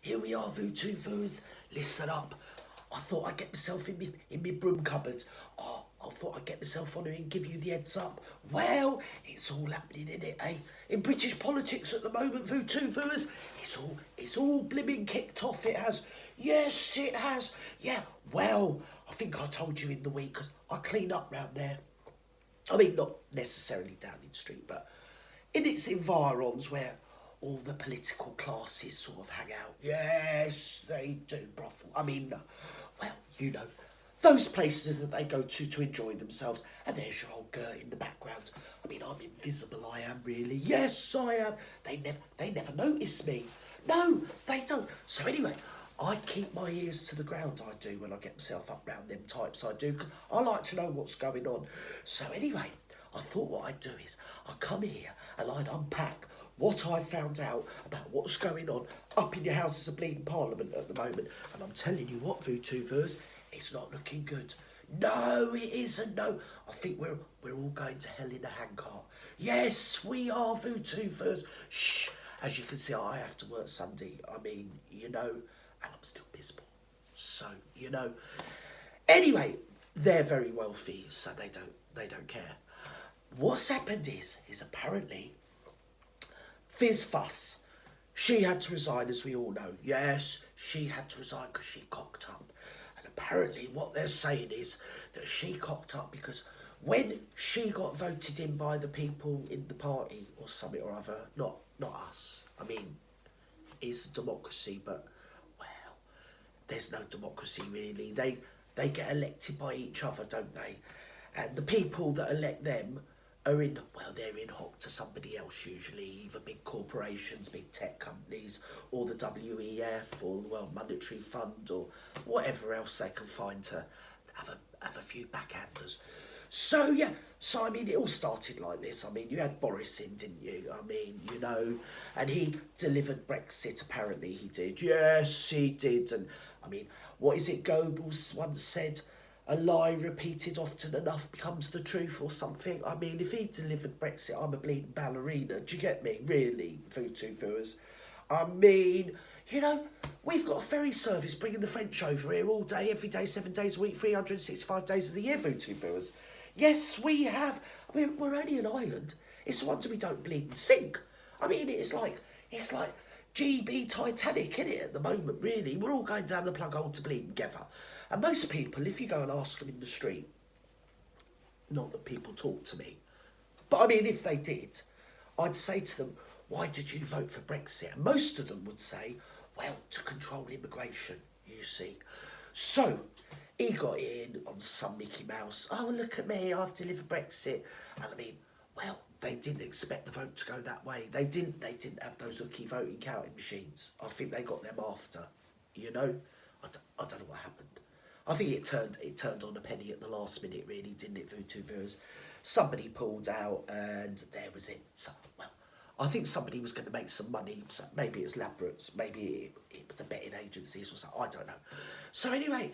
Here we are, VooTooFoos. Listen up. I thought I'd get myself in my broom cupboard. Oh, I thought I'd get myself on here and give you the heads up. Well, it's all happening in it, eh? In British politics at the moment, VooTooFoos, it's all blimmin' kicked off. It has. Yes, it has. Yeah. Well, I think I told you in the week because I clean up round there. I mean, not necessarily Downing Street, but in its environs where all the political classes sort of hang out. Yes, they do, brothel. I mean, well, you know, those places that they go to enjoy themselves. And there's your old Gert in the background. I mean, I'm invisible, I am really. Yes, I am. They never notice me. No, they don't. So anyway, I keep my ears to the ground, I do, when I get myself up round them types, I do. I like to know what's going on. So anyway, I thought what I'd do is I'd come here and I'd unpack what I found out about what's going on up in your Houses of Bleeding Parliament at the moment. And I'm telling you what, VooTooFoos, it's not looking good. No, it isn't, no. I think we're all going to hell in a handcart. Yes, we are, VooTooFoos. Shh. As you can see, I have to work Sunday. I mean, you know, and I'm still miserable. So, you know. Anyway, they're very wealthy, so they don't care. What's happened is apparently Fizz Fuss, she had to resign, as we all know. Yes, she had to resign because she cocked up. And apparently what they're saying is that she cocked up because when she got voted in by the people in the party or something or other, not us. I mean, it's a democracy, but, well, there's no democracy really. They get elected by each other, don't they? And the people that elect them are in, well, they're in hock to somebody else usually, either big corporations, big tech companies, or the WEF, or the World Monetary Fund, or whatever else they can find to have a few backhanders. So, yeah, so, I mean, it all started like this. I mean, you had Boris in, didn't you? I mean, you know, and he delivered Brexit, apparently he did. Yes, he did. And, I mean, what is it Goebbels once said? A lie repeated often enough becomes the truth or something. I mean, if he delivered Brexit, I'm a bleeding ballerina. Do you get me? Really, VooTooFoos. I mean, you know, we've got a ferry service bringing the French over here all day, every day, 7 days a week, 365 days of the year, VooTooFoos. Yes, we have. I mean, we're only an island. It's a wonder we don't bleed and sink. I mean, it's like GB Titanic, isn't it, at the moment, really? We're all going down the plug hole to bleed together. And most people, if you go and ask them in the street, not that people talk to me, but I mean, if they did, I'd say to them, why did you vote for Brexit? And most of them would say, well, to control immigration, you see. So, he got in on some Mickey Mouse. Oh, look at me, I've delivered Brexit. And I mean, well, they didn't expect the vote to go that way. They didn't have those hooky voting counting machines. I think they got them after, you know. I don't know what happened. I think it turned on a penny at the last minute, really, didn't it, VooTooFoos? Somebody pulled out and there was it. So, well, I think somebody was going to make some money. So maybe it was Ladbrokes, maybe it was the betting agencies or something, I don't know. So anyway,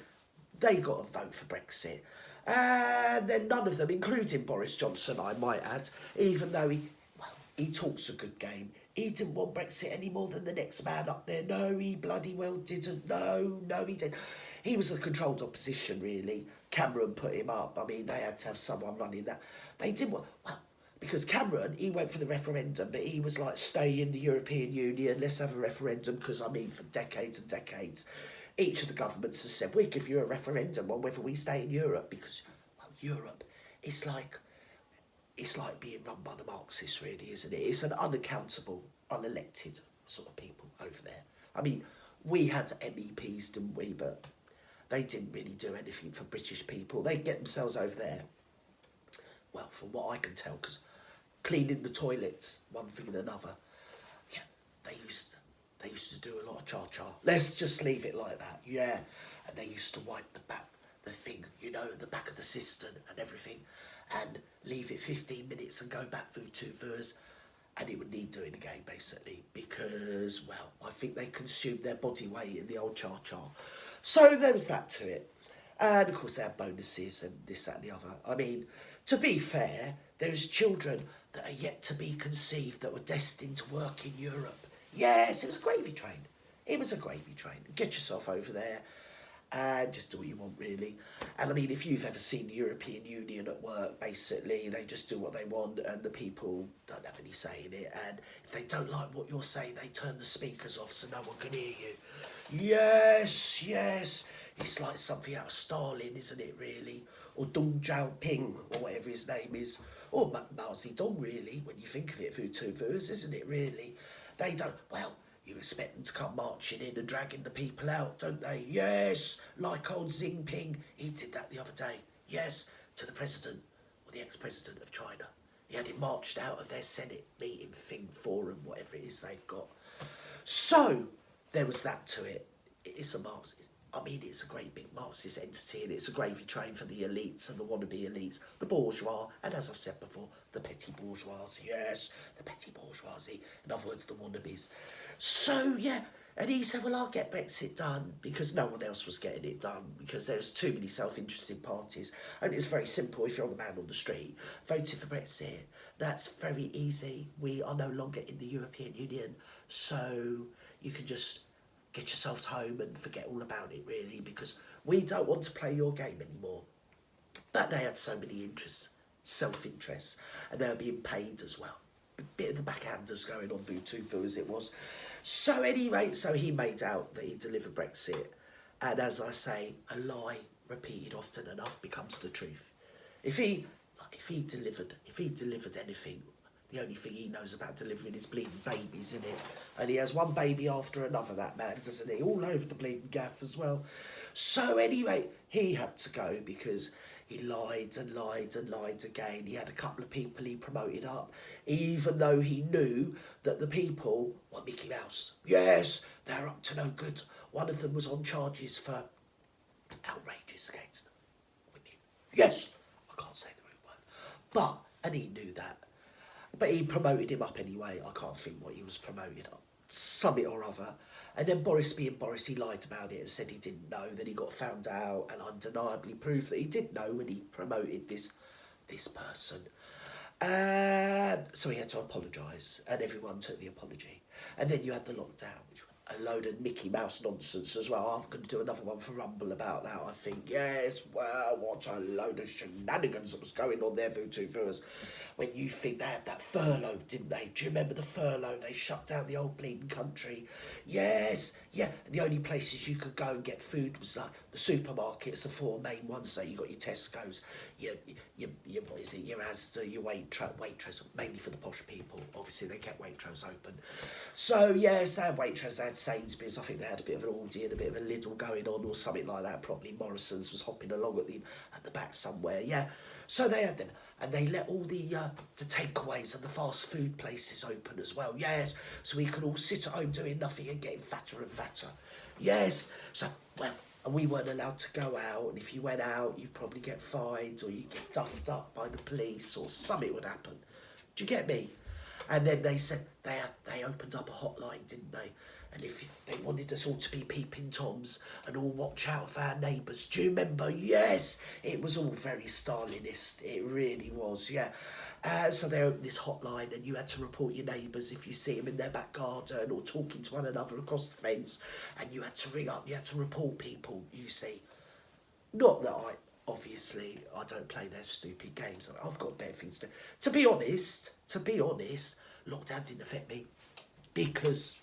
they got a vote for Brexit. And then none of them, including Boris Johnson, I might add, even though he talks a good game, he didn't want Brexit any more than the next man up there. No, he bloody well didn't. No, he didn't. He was a controlled opposition, really. Cameron put him up. I mean, they had to have someone running that. They didn't want... Well, because Cameron, he went for the referendum, but he was like, stay in the European Union, let's have a referendum, because, I mean, for decades and decades, each of the governments has said, we'll give you a referendum on whether we stay in Europe, because, well, Europe, it's like being run by the Marxists, really, isn't it? It's an unaccountable, unelected sort of people over there. I mean, we had MEPs, didn't we? But they didn't really do anything for British people. They get themselves over there. Well, from what I can tell, because cleaning the toilets, one thing and another. Yeah, they used to do a lot of cha-cha. Let's just leave it like that. Yeah, and they used to wipe the thing, you know, the back of the cistern and everything, and leave it 15 minutes and go back through 2 and it would need doing again, basically, because, well, I think they consumed their body weight in the old cha-cha. So there was that to it. And, of course, they had bonuses and this, that and the other. I mean, to be fair, there's children that are yet to be conceived that were destined to work in Europe. Yes, it was a gravy train. It was a gravy train. Get yourself over there and just do what you want, really. And I mean, if you've ever seen the European Union at work, basically, they just do what they want and the people don't have any say in it. And if they don't like what you're saying, they turn the speakers off so no one can hear you. Yes, yes. It's like something out of Stalin, isn't it, really? Or Deng Xiaoping, or whatever his name is. Or Mao Zedong, really, when you think of it, Vutuvus, isn't it, really? They don't, well, you expect them to come marching in and dragging the people out, don't they? Yes, like old Xi Jinping. He did that the other day. Yes, to the president, or the ex-president of China. He had him marched out of their Senate meeting thing, forum, whatever it is they've got. So, there was that to it. It's a Marxist. I mean, it's a great big Marxist entity, and it's a gravy train for the elites and the wannabe elites, the bourgeois, and as I've said before, the petty bourgeoisie. Yes, the petty bourgeoisie. In other words, the wannabes. So, yeah, and he said, well, I'll get Brexit done, because no one else was getting it done, because there's too many self-interested parties. And it's very simple. If you're the man on the street voting for Brexit, that's very easy. We are no longer in the European Union, so you can just get yourselves home and forget all about it, really, because we don't want to play your game anymore. But they had so many interests, self-interests, and they were being paid as well. A bit of the backhanders going on Vutufu as it was. So anyway, so he made out that he delivered Brexit, and as I say, a lie repeated often enough becomes the truth. If he delivered anything, the only thing he knows about delivering is bleeding babies, isn't it? And he has one baby after another, that man, doesn't he? All over the bleeding gaff as well. So anyway, he had to go because he lied and lied and lied again. He had a couple of people he promoted up, even though he knew that the people were Mickey Mouse. Yes, they're up to no good. One of them was on charges for outrages against women. Yes, I can't say the real word. And he knew that. But he promoted him up anyway. I can't think what he was promoted up. Something or other. And then Boris being Boris, he lied about it and said he didn't know. Then he got found out and undeniably proved that he did know when he promoted this person. So he had to apologise, and everyone took the apology. And then you had the lockdown, which was a load of Mickey Mouse nonsense as well. I'm going to do another one for Rumble about that, I think. Yes, well, what a load of shenanigans that was going on there, Vutufuers. When you think they had that furlough, didn't they? Do you remember the furlough? They shut down the old bleeding country. Yes, yeah. And the only places you could go and get food was like the supermarkets, the four main ones. So you got your Tesco's, your what is it? Your Asda, your Waitrose, mainly for the posh people. Obviously, they kept Waitrose open. So yes, they had Waitrose, they had Sainsbury's. I think they had a bit of an Aldi and a bit of a Lidl going on, or something like that. Probably Morrison's was hopping along at the back somewhere. Yeah. So they had them, and they let all the takeaways and the fast food places open as well. Yes, so we could all sit at home doing nothing and getting fatter and fatter. Yes, so, well, and we weren't allowed to go out, and if you went out, you'd probably get fined, or you'd get duffed up by the police, or something would happen. Do you get me? And then they said they opened up a hotline, didn't they? And if they wanted us all to be peeping toms and all watch out for our neighbours. Do you remember? Yes, it was all very Stalinist. It really was, yeah. So they opened this hotline, and you had to report your neighbours if you see them in their back garden or talking to one another across the fence. And you had to ring up, you had to report people, you see. Not that obviously, I don't play their stupid games. I've got better things to do. To be honest, lockdown didn't affect me because,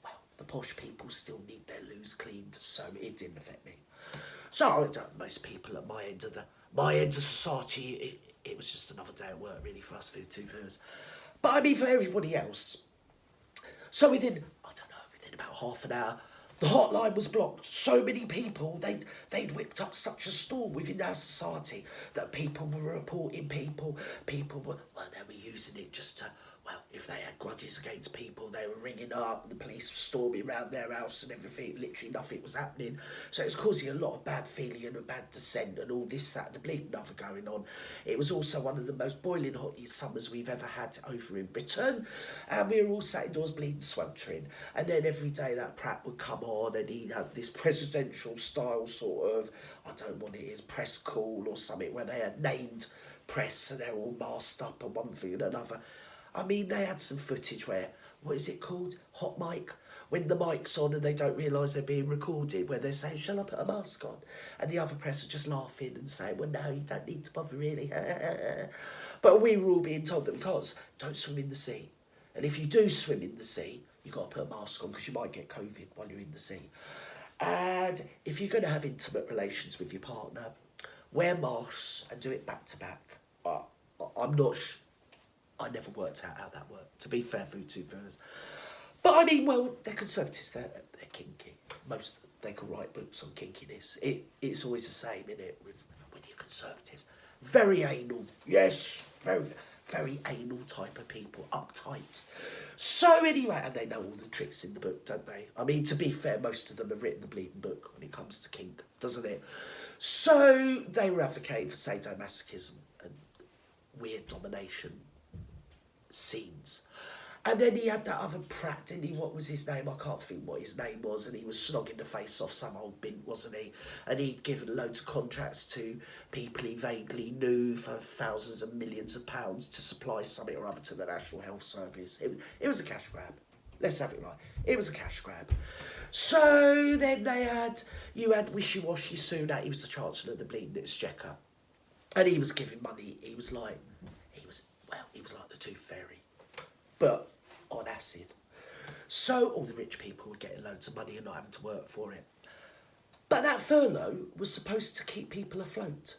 well, the posh people still need their loos cleaned, so it didn't affect me. So most people at my end of society, it was just another day at work, really, for us Vutufuers. But I mean, for everybody else. So within about half an hour, the hotline was blocked. So many people, they'd whipped up such a storm within our society that people were reporting people they were using it just to, well, if they had grudges against people, they were ringing up, the police were storming around their house and everything, literally nothing was happening. So it was causing a lot of bad feeling and a bad dissent and all this, that and the bleeding other going on. It was also one of the most boiling hot summers we've ever had over in Britain, and we were all sat indoors bleeding, sweltering, and then every day that prat would come on and he'd have this presidential style sort of, I don't know what it is, press call or something, where they had named press and they're all masked up and one thing and another. I mean, they had some footage where, what is it called? Hot mic, when the mic's on and they don't realise they're being recorded, where they're saying, shall I put a mask on? And the other press are just laughing and saying, well, no, you don't need to bother really. But we were all being told that we can't, don't swim in the sea. And if you do swim in the sea, you've got to put a mask on because you might get COVID while you're in the sea. And if you're going to have intimate relations with your partner, wear masks and do it back to back. I'm not I never worked out how that worked, to be fair, for two fellas. But I mean, well, they're conservatives, they're kinky. They can write books on kinkiness. It's always the same, isn't it, with your conservatives. Very anal, yes, very, very anal type of people, uptight. So anyway, and they know all the tricks in the book, don't they? I mean, to be fair, most of them have written the bleeding book when it comes to kink, doesn't it? So they were advocating for sadomasochism and weird domination scenes. And then he had that other prat, didn't he? What was his name? I can't think what his name was. And he was snogging the face off some old bint, wasn't he? And he'd given loads of contracts to people he vaguely knew for thousands and millions of pounds to supply something or other to the National Health Service. It was a cash grab. Let's have it right. It was a cash grab. So then you had wishy-washy Sunak. He was the Chancellor of the Bleeding Exchequer. And he was giving money. He was like the Tooth Fairy, but on acid. So all the rich people were getting loads of money and not having to work for it. But that furlough was supposed to keep people afloat.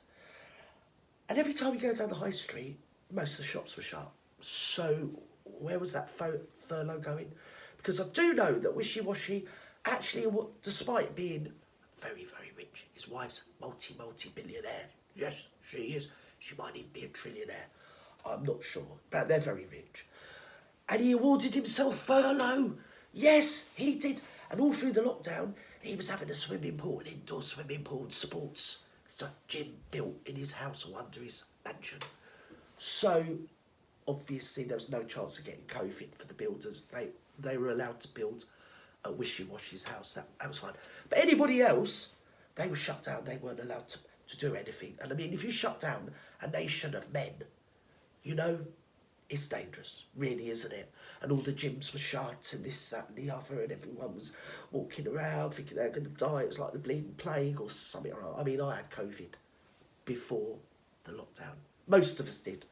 And every time you go down the high street, most of the shops were shut. So where was that furlough going? Because I do know that Wishy-Washy actually, despite being very, very rich, his wife's multi-billionaire. Yes, she is. She might even be a trillionaire. I'm not sure, but they're very rich. And he awarded himself furlough. Yes, he did. And all through the lockdown, he was having a swimming pool, an indoor swimming pool, sports. It's a gym built in his house or under his mansion. So, obviously, there was no chance of getting COVID for the builders. They were allowed to build at Wishy-Washy's house. That was fine. But anybody else, they were shut down. They weren't allowed to do anything. And I mean, if you shut down a nation of men, you know, it's dangerous, really, isn't it? And all the gyms were shut and this, that and the other, and everyone was walking around thinking they're going to die. It's like the bleeding plague or something. I mean, I had COVID before the lockdown. Most of us did.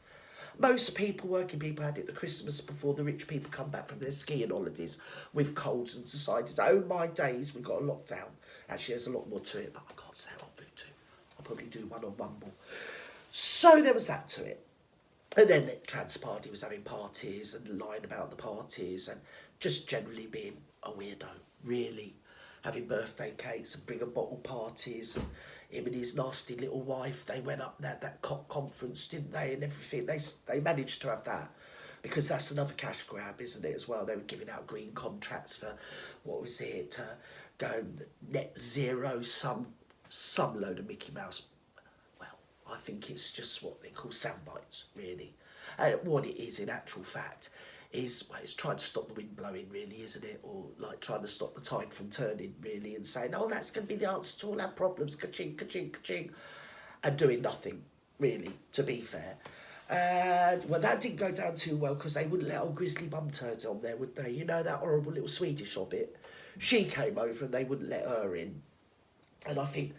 Most people, working people, had it the Christmas before the rich people come back from their skiing holidays with colds and decided, oh my days, we got a lockdown. Actually, there's a lot more to it, but I can't say it on Voodoo. I'll probably do one on Mumble. So there was that to it. And then it transpired he was having parties and lying about the parties and just generally being a weirdo, really. Having birthday cakes and bringing bottle parties. And him and his nasty little wife, they went up there, that cock conference, didn't they, and everything. They managed to have that. Because that's another cash grab, isn't it, as well? They were giving out green contracts for, what was it, go net zero, some load of Mickey Mouse. I think it's just what they call sound bites, really. And what it is, in actual fact, is, well, it's trying to stop the wind blowing, really, isn't it? Or, like, trying to stop the tide from turning, really, and saying, oh, that's going to be the answer to all our problems, ka-ching, ka-ching, ka-ching, and doing nothing, really, to be fair. And, well, that didn't go down too well, because they wouldn't let old Grizzly Bum Turd on there, would they? You know, that horrible little Swedish hobbit? She came over, and they wouldn't let her in. And I think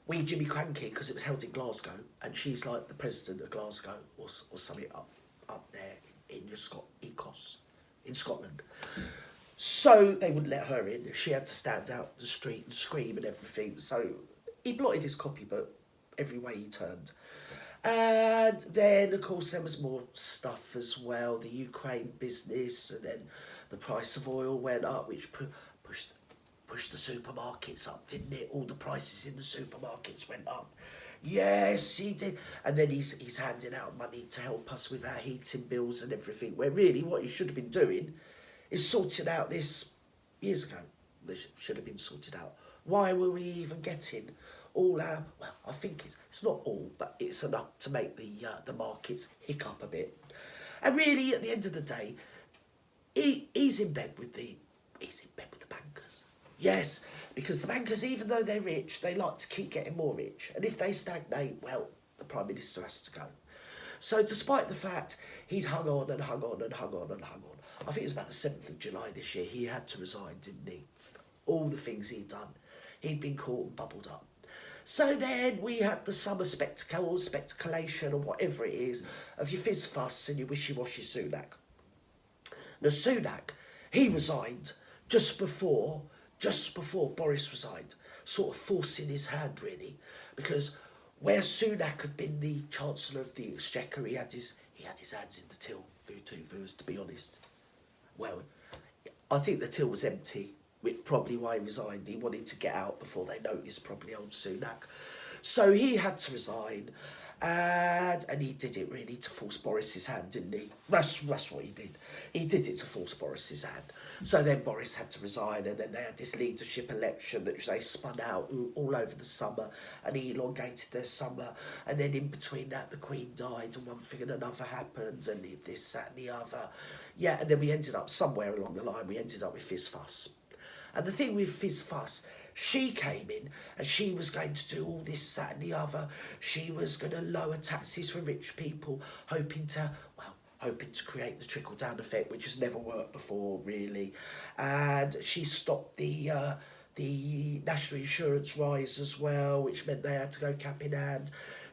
we Jimmy Cranky, because it was held in Glasgow, and she's like the president of Glasgow or something up there in Ecos, in Scotland. So they wouldn't let her in. She had to stand out the street and scream and everything. So he blotted his copybook every way he turned. And then, of course, there was more stuff as well. The Ukraine business, and then the price of oil went up, which pushed the supermarkets up, didn't it? All the prices in the supermarkets went up. Yes, he did. And then he's handing out money to help us with our heating bills and everything, where really what he should have been doing is sorting out this years ago. This should have been sorted out. Why were we even getting all our... Well, I think it's not all, but it's enough to make the markets hiccup a bit. And really, at the end of the day, he's in bed with the bankers. Yes, because the bankers, even though they're rich, they like to keep getting more rich. And if they stagnate, well, the Prime Minister has to go. So despite the fact he'd hung on and hung on and hung on and hung on. I think it was about the 7th of July this year. He had to resign, didn't he? All the things he'd done. He'd been caught and bubbled up. So then we had the summer speculation, or whatever it is, of your fizz fuss and your wishy-washy Sunak. Now Sunak, he resigned just before Boris resigned, sort of forcing his hand really, because where Sunak had been the Chancellor of the Exchequer, he had his hands in the till, to be honest. Well, I think the till was empty, which probably why he resigned. He wanted to get out before they noticed, probably, old Sunak. So he had to resign, and he did it really to force Boris's hand, didn't he? That's what he did. He did it to force Boris's hand. So then Boris had to resign, and then they had this leadership election that they spun out all over the summer, and he elongated their summer. And then in between that, the Queen died, and one thing and another happened, and this, that, and the other. Yeah, and then we ended up somewhere along the line. We ended up with Fizz Fuss. And the thing with Fizz Fuss, she came in and she was going to do all this, that and the other. She was going to lower taxes for rich people, hoping to create the trickle-down effect, which has never worked before, really. And she stopped the national insurance rise as well, which meant they had to go cap in hand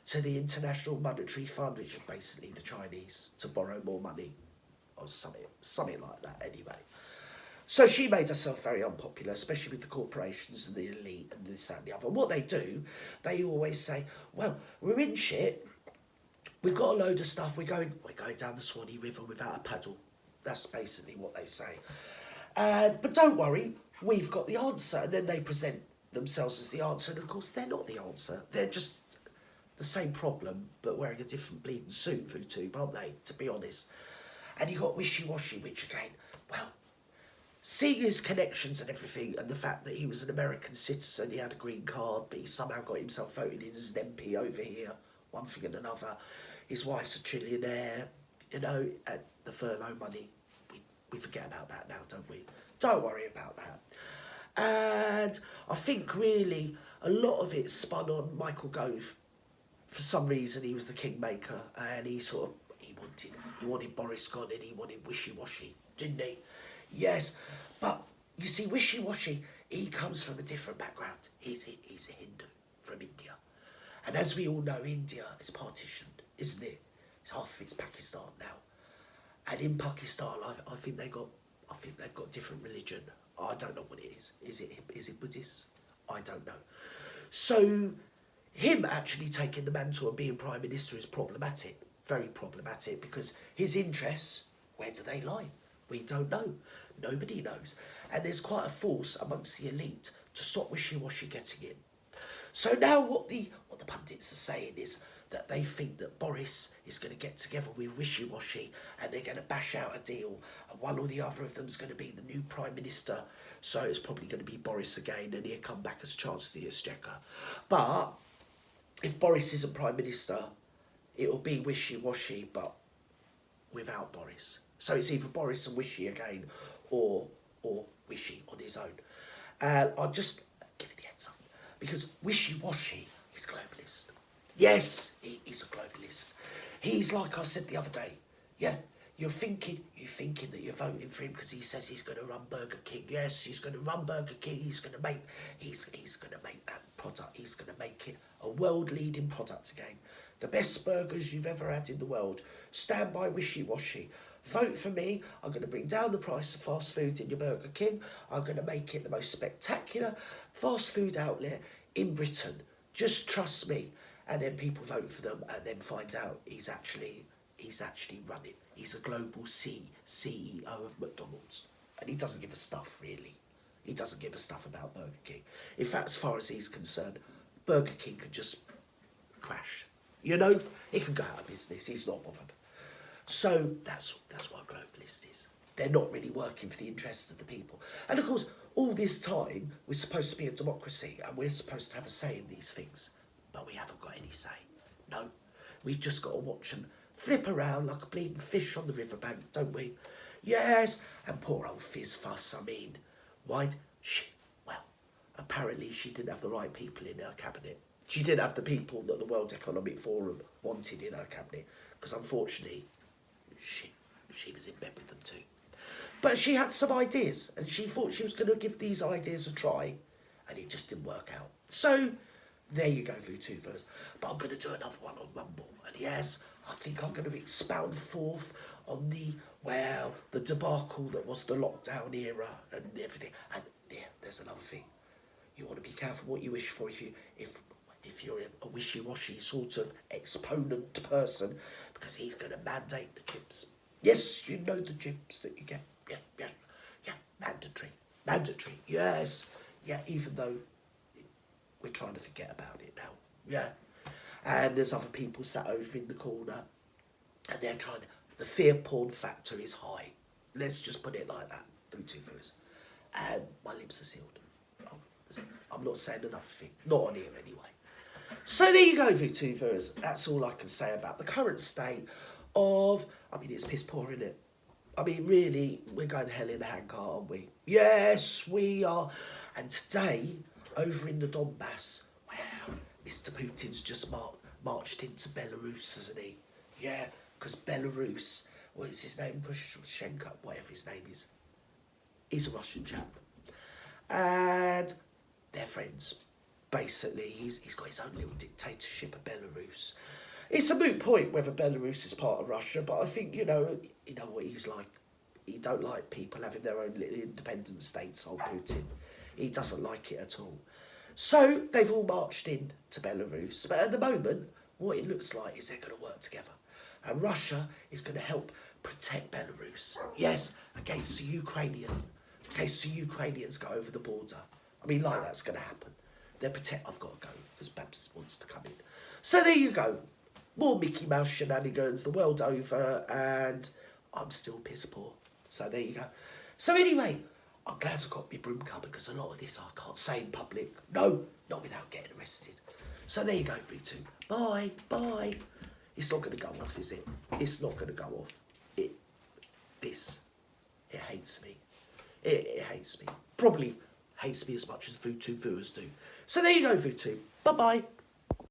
to the International Monetary Fund, which is basically the Chinese, to borrow more money, or something like that anyway. So she made herself very unpopular, especially with the corporations and the elite and this, that and the other. And what they do, they always say, well, we're in shit, we've got a load of stuff, we're going down the Swanee River without a paddle. That's basically what they say. But don't worry, we've got the answer. And then they present themselves as the answer, and of course they're not the answer. They're just the same problem, but wearing a different bleeding suit, VooTube, aren't they, to be honest? And you got wishy-washy, which again, well, seeing his connections and everything, and the fact that he was an American citizen, he had a green card, but he somehow got himself voted in as an MP over here, one thing and another. His wife's a trillionaire, you know, and the furlough money. We forget about that now, don't we? Don't worry about that. And I think really a lot of it spun on Michael Gove. For some reason, he was the kingmaker, and he wanted Boris gone, and he wanted wishy-washy, didn't he? Yes, but you see, wishy-washy, he comes from a different background. He's a Hindu from India. And as we all know, India is partitioned, isn't it? It's half of it's Pakistan now. And in Pakistan, I think they've got different religion. I don't know what it is. Is it Buddhist? I don't know. So him actually taking the mantle and being Prime Minister is problematic, very problematic, because his interests, where do they lie? We don't know. Nobody knows. And there's quite a force amongst the elite to stop wishy-washy getting in. So now what the pundits are saying is that they think that Boris is going to get together with wishy-washy and they're going to bash out a deal, and one or the other of them is going to be the new Prime Minister. So it's probably going to be Boris again, and he'll come back as Chancellor of the Exchequer. But if Boris isn't Prime Minister, it'll be wishy-washy, but without Boris. So it's either Boris and Wishy again, or Wishy on his own. I'll just give you the heads up, because Wishy-washy is globalist. Yes, he's a globalist. He's like I said the other day. Yeah, you're thinking that you're voting for him because he says he's going to run Burger King. Yes, he's going to run Burger King. He's going to make that product. He's going to make it a world-leading product again. The best burgers you've ever had in the world. Stand by wishy-washy. Vote for me. I'm going to bring down the price of fast food in your Burger King. I'm going to make it the most spectacular fast food outlet in Britain. Just trust me. And then people vote for them and then find out he's actually running. He's a global CEO of McDonald's. And he doesn't give a stuff, really. He doesn't give a stuff about Burger King. In fact, as far as he's concerned, Burger King could just crash. You know, he can go out of business. He's not bothered. So that's what a globalist is. They're not really working for the interests of the people. And of course, all this time, we're supposed to be a democracy and we're supposed to have a say in these things. But we haven't got any say. No. We've just got to watch them flip around like a bleeding fish on the riverbank, don't we? Yes. And poor old Fizz Fuss, I mean. Why? Well, apparently she didn't have the right people in her cabinet. She didn't have the people that the World Economic Forum wanted in her cabinet. Because unfortunately, she was in bed with them too. But she had some ideas, and she thought she was going to give these ideas a try, and it just didn't work out. So, there you go, VTubers. But I'm going to do another one on Rumble. And yes, I think I'm going to expound forth on the debacle that was the lockdown era and everything. And yeah, there's another thing. You want to be careful what you wish for if you're a wishy-washy sort of exponent person, because he's going to mandate the chips. Yes, you know the chips that you get. Yeah, mandatory, yes. Yeah, even though we're trying to forget about it now. Yeah. And there's other people sat over in the corner, and they're trying to, the fear porn factor is high. Let's just put it like that, VTubers. And my lips are sealed. I'm not saying another thing. Not on here anyway. So there you go, VTubers. That's all I can say about the current state of, it's piss poor, isn't it? Really, we're going to hell in a handcart, aren't we? Yes, we are. And today, over in the Donbass, wow, Mr. Putin's just marched into Belarus, hasn't he? Yeah, because Belarus, what is his name? Pushenko, whatever his name is. He's a Russian chap. And they're friends. Basically, he's got his own little dictatorship of Belarus. It's a moot point whether Belarus is part of Russia, but I think, you know what he's like. He don't like people having their own little independent states, old Putin. He doesn't like it at all. So they've all marched in to Belarus, but at the moment, what it looks like is they're going to work together. And Russia is going to help protect Belarus. Yes, against the Ukrainian. In case the Ukrainians go over the border. Like that's going to happen. I've got to go, because Babs wants to come in. So there you go. More Mickey Mouse shenanigans the world over, and I'm still piss poor. So there you go. So anyway, I'm glad I got my broom cover, because a lot of this I can't say in public. No, not without getting arrested. So there you go, V2. Bye. It's not going to go off, is it? It's not going to go off. It hates me. It hates me. Probably hates me as much as V2 viewers do. So there you go, V2. Bye-bye.